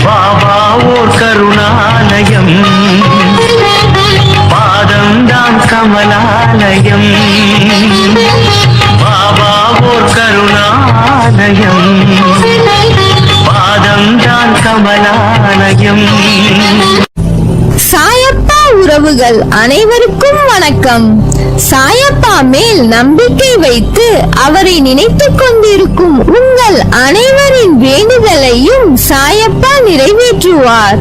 பாபா ஓர் கருணாலயம், பாதம்தான் கமலாலயம். பாபா ஓர் கருணாலயம், பாதம்தான் கமலாலயம். சாயப்பா உறவுகள் அனைவருக்கும் வணக்கம். சாயப்பா மேல் நம்பிக்கை வைத்து அவரை நினைத்துக் கொண்டிருக்கும் உங்கள் அனைவரின் வேண்டுதலையும் சாயப்பா நிறைவேற்றுவார்.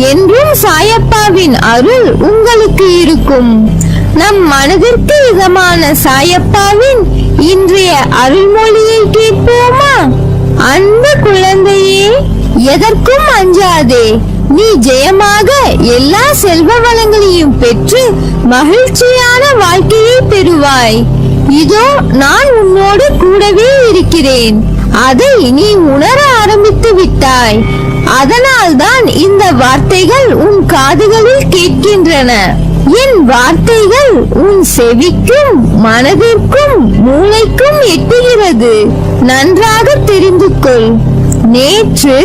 என்றும் சாயப்பாவின் அருள் உங்களுக்கு இருக்கும். நம் மனதிற்கு இதமான சாயப்பாவின் இன்றைய அருள்மொழியை கேட்போமா? அன்பு குழந்தையே, எதற்கும் அஞ்சாதே. நீ ஜெயமாக எல்லா செல்வ வளங்களையும் பெற்று மகிழ்ச்சியான வாழ்க்கையை பெறுவாய். இதோ நான் உன்னோடு கூடவே இருக்கிறேன். அதை நீ உணர ஆரம்பித்து விட்டாய். அதனால்தான் இந்த வார்த்தைகள் உன் காதுகளில் கேட்கின்றன. என் வார்த்தைகள் உன் செவிக்கும் மனதிற்கும் மூளைக்கும் எட்டுகிறது. நன்றாக தெரிந்து கொள். நேற்று,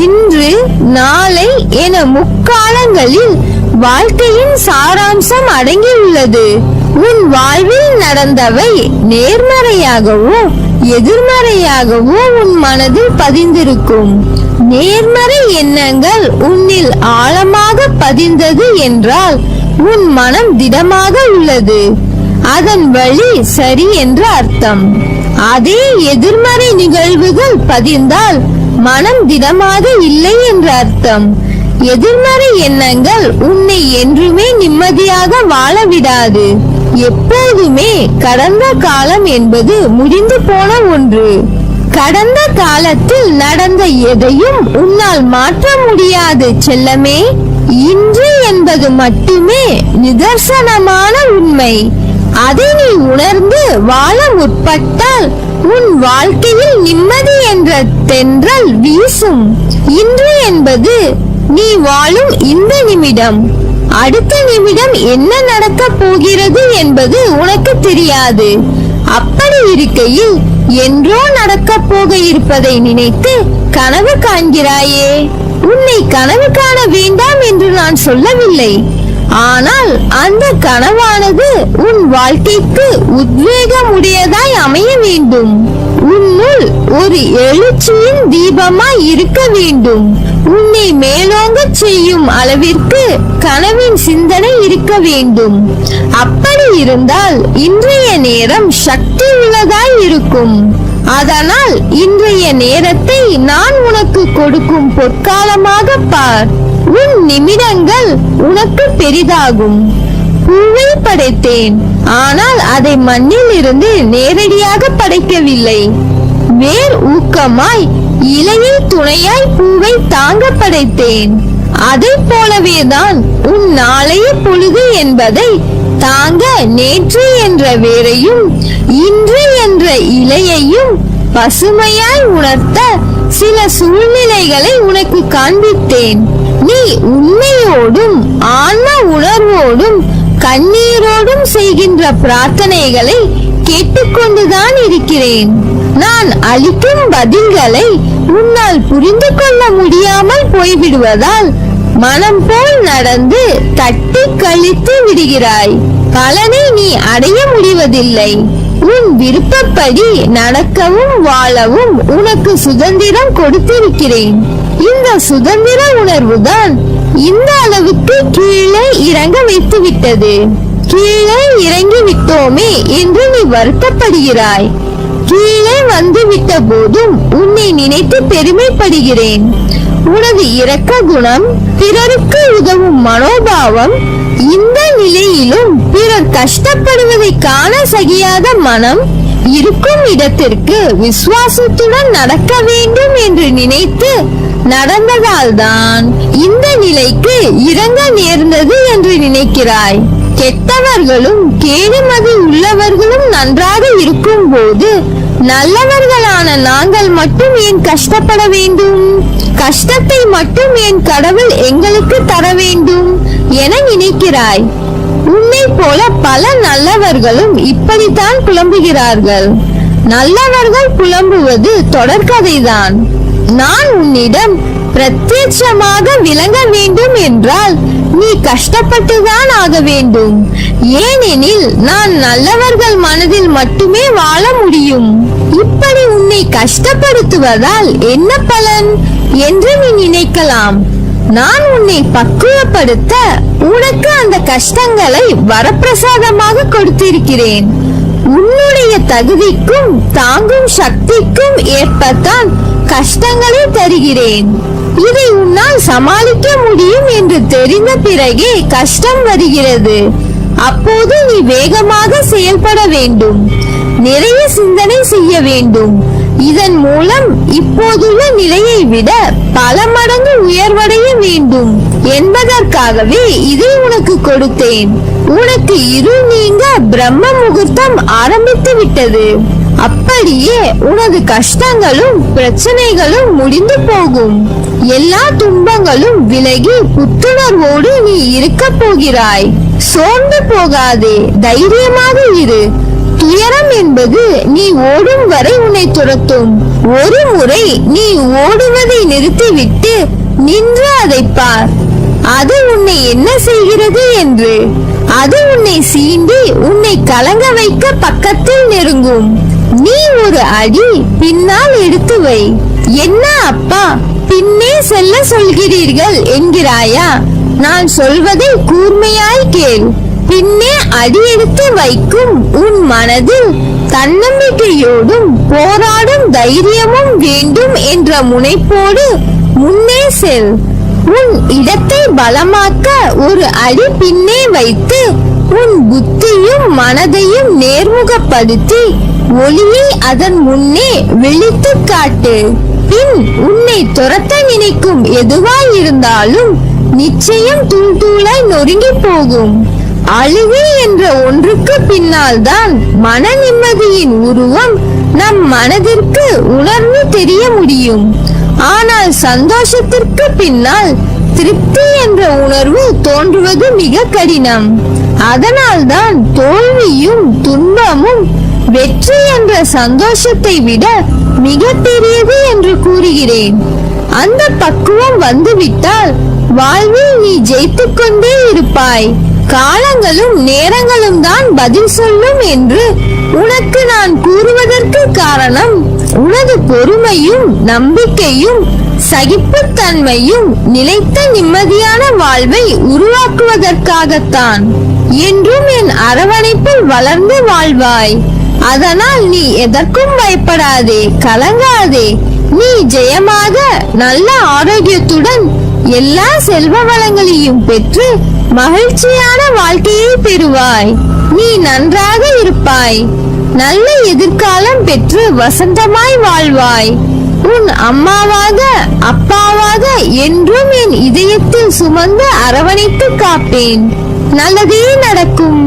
இன்று, நாளை என முக்காலங்களில் வாழ்க்கையின் சாராம்சம் அடங்கியுள்ளது. உன் வாழ்வில் நடந்தவை நேர்மறையாகவோ எதிர்மறையாகவோ உன் மனதில் பதிந்திருக்கும். நேர்மறை எண்ணங்கள் உன்னில் ஆழமாக பதிந்தது என்றால் உன் மனம் திடமாக உள்ளது. அதன் வழி சரி என்று அர்த்தம். அதே எதிர்மறை நிகழ்வுகள் பதிந்தால் மனம் திடமாக இல்லை என்று அர்த்தம். எதிர்மறை எண்ணங்கள் உன்னை என்றுமே நிம்மதியாக வாழ விடாது. எப்போதுமே கடந்த காலம் என்பது முடிந்து போன ஒன்று. கடந்த காலத்தில் நடந்த எதையும் உன்னால் மாற்ற முடியாது செல்லமே. இன்று என்பது மட்டுமே நிதர்சனமான உண்மை. அதை நீ உணர்ந்து வாழ முற்பட்டால் உன் வாழ்க்கையில் நிம்மதி என்ற தென்றல் வீசும். இன்று என்பது நீ வாழும் இந்த நிமிடம். அடுத்த நிமிடம் என்ன நடக்க போகிறது என்பது உனக்கு தெரியாது. அப்படி இருக்கையில் என்றோ நடக்க போக இருப்பதை நினைத்து கனவு காண்கிறாயே. உன்னை கனவு காண வேண்டாம் என்று நான் சொல்லவில்லை. ஆனால் அந்த கனவானது உன் வாழ்க்கைக்கு உத்வேகமுடையதாய் அமைய வேண்டும். உன்னுள் ஒரு எழுச்சியின் தீபமாய் இருக்க வேண்டும். உன்னை மேலோங்க செய்யும் அளவிற்கு கனவின் சிந்தனை இருக்க வேண்டும். அப்படி இருந்தால் இன்றைய நேரம் சக்தி உள்ளதாய் இருக்கும். அதனால் இன்றைய நேரத்தை நான் உனக்கு கொடுக்கும் பொற்காலமாக பார். உன் நிமிடங்கள் உனக்கு பெரிதாகும். பூவை படைத்தேன், ஆனால் அதை மண்ணில் இருந்து நேரடியாக படைக்கவில்லை. வேர் ஊக்கமாய் இலையை துணையாய் பூவை தாங்க படைத்தேன். அதை போலவேதான் உன் நாளைய பொழுது என்பதை தாங்க நேற்று என்ற வேரையும் இன்று என்ற இலையையும் பசுமையாய் உணர்த்த சில சூழ்நிலைகளை உனக்கு காண்பித்தேன். நீ உண்மையோடும் ஆன்ம உணர்வோடும் கண்ணீரோடும் செய்கின்ற பிரார்த்தனைகளை கேட்டுக்கொண்டுதான் இருக்கிறேன். நான் அளிக்கும் பதில்களை உன்னால் புரிந்து கொள்ள முடியாமல் போய்விடுவதால் மனம் போல் நடந்து தட்டி கழித்து விடுகிறாய். பலனை நீ அடைய முடிவதில்லை. உன் விருப்பப்படி நடக்கவும் வாழவும் உனக்கு சுதந்திரம் கொடுத்திருக்கிறேன். இந்த சுதந்திர உணர்வுதான் இந்த அளவுக்கு கீழே இறங்க வைத்து விட்டது. கீழே இறங்கி விட்டோமே என்று நீ வருத்தப்படுகிறாய். கீழே வந்து விட்ட போதும் உன்னை நினைத்து பெருமைப்படுகிறேன். உனது இரக்க குணம், பிறருக்கு உதவும் மனோபாவம், இந்த நிலையிலும் பிறர் கஷ்டப்படுவதை காண சகியாத மனம் இருக்கும் இடத்திற்கு விசுவாசத்துடன் நடக்க வேண்டும் என்று நினைத்து நடந்ததால் தான் இந்த நிலைக்கு இறங்க நேர்ந்தது என்று நினைக்கிறாய். கெட்டவர்களும் கேடுமதி உள்ளவர்களும் நன்றாக இருக்கும் போது நல்லவர்களான நாங்கள் மட்டும் ஏன் கஷ்டப்பட வேண்டும்? கஷ்டத்தை மட்டும் ஏன் கடவுள் எங்களுக்கு தர வேண்டும் என நினைக்கிறாய். உன்னை போல பல நல்லவர்களும் இப்படித்தான் புலம்புகிறார்கள். நல்லவர்கள் புலம்புவது தொடர்கதைதான். நான் உன்னிடம் பிரத்யட்சமாக விளங்க வேண்டும் என்றால் நீ கஷ்டப்பட்டுதான் ஆக வேண்டும். ஏனெனில் நான் நல்லவர்கள் மனதில் மட்டுமே வாழ முடியும். இப்படி உன்னை கஷ்டப்படுத்துவதால் என்ன பலன் என்று நீ நினைக்கலாம். நான் உன்னை பக்குவப்படுத்த உனக்கு அந்த கஷ்டங்களை வரப்பிரசாதமாக கொடுத்திருக்கிறேன். உன்னுடைய தகுதிக்கும் தாங்கும் சக்திக்கும் ஏற்பத்தான் கஷ்டங்களை தருகிறேன். இதை உன்னால் சமாளிக்க முடியும் என்று தெரிந்த பிறகே கஷ்டம் வருகிறது. அப்போது நீ வேகமாக செயல்பட வேண்டும், நிறைய சிந்தனை செய்ய வேண்டும். இதன் மூலம் இப்போதுள்ள நிலையை விட பல மடங்கு உயர்வடைய வேண்டும் என்பதற்காகவே இதை உனக்கு கொடுத்தேன். உனக்கு இருள் நீங்க பிரம்ம முகூர்த்தம் ஆரம்பித்து விட்டது. அப்படியே உனது கஷ்டங்களும் பிரச்சனைகளும் முடிந்து போகும். எல்லா துன்பங்களும் விலகி புத்துணர்வோடு நீ இருக்க போகிறாய். சோர்ந்து போகாதே, தைரியமாக இரு. துயரம் என்பது நீ ஓடும் வரை உன்னை துரத்தும். ஒரு முறை நீ ஓடுவதை நிறுத்திவிட்டு நின்று அதை பார். அது உன்னை என்ன செய்கிறது என்று. அது உன்னை சீண்டி உன்னை கலங்க வைக்க பக்கத்தில் நெருங்கும். நீ ஒரு அடி பின்னால் எடுத்து வை. என்ன அப்பா, பின்னே செல்ல சொல்கிறீர்கள் என்கிறாயா? நான் சொல்வதை கூர்மையாய் கேள். பின்னே அடி எடுத்து வைக்கும் உன் மனதில் தன்னம்பிக்கையோடும் போராடும் தைரியமும் வேண்டும் என்ற முனைப்போடு முன்னே செல். உன் இடத்தை பலமாக்க ஒரு அடி பின்னே வைத்து உன் புத்தியும் மனதையும் நேர்முகப்படுத்தி ஒளியை அதன் முன்னே விழித்து காட்டு. பின் உன்னை துரத்த நினைக்கும் எதுவாய் இருந்தாலும் நிச்சயம் தூள் தூளாய் நொறுங்கி போகும். அழுகை என்ற ஒன்றுக்கு பின்னால் தான் மன நிம்மதியின் உருவம் நம் மனதிற்கு உணர்வு தெரிய முடியும். ஆனால் சந்தோஷத்திற்கு பின்னால் திருப்தி என்ற உணர்வு தோன்றுவது மிக கடினம். அதனால்தான் தோல்வியும் துன்பமும் வெற்றி என்ற சந்தோஷத்தை விட மிக பெரியது என்று கூறுகிறேன். அந்த பக்குவம் வந்துவிட்டால் வாழ்வில் நீ ஜெயித்துக் கொண்டே இருப்பாய். காலங்களும் நேரங்களும் தான் பதில் சொல்லும் என்று உனக்கு நான் கூறுவதற்கு காரணம் உனது பொறுமையும் நம்பிக்கையும் சகிப்புத்தன்மையும் நிலைத்த நிம்மதியான வாழ்வை உருவாக்குவதற்காகத்தான். என்றும் என் அரவணைப்பில் வளர்ந்து வாழ்வாய். அதனால் நீ எதற்கும் பயப்படாதே, கலங்காதே. நீ ஜெயமாக நல்ல ஆரோக்கியத்துடன் எல்லா செல்வ வளங்களையும் பெற்று மகிழ்ச்சியான வாழ்க்கையை பெறுவாய். நீ நன்றாக இருப்பாய். நல்ல எதிர்காலம் பெற்று வசந்தமாய் வாழ்வாய். உன் அம்மாவாக அப்பாவாக என்றும் என் இதயத்தில் சுமந்து அரவணைத்து காப்பேன். நல்லதே நடக்கும்.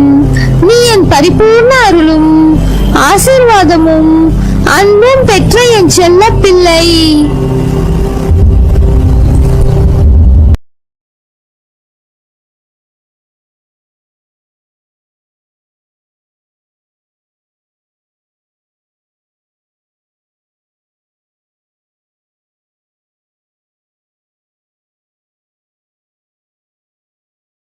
நீ என் பரிபூர்ண அருளும் ஆசீர்வாதமும் அன்பும் பெற்ற என் செல்ல பிள்ளை.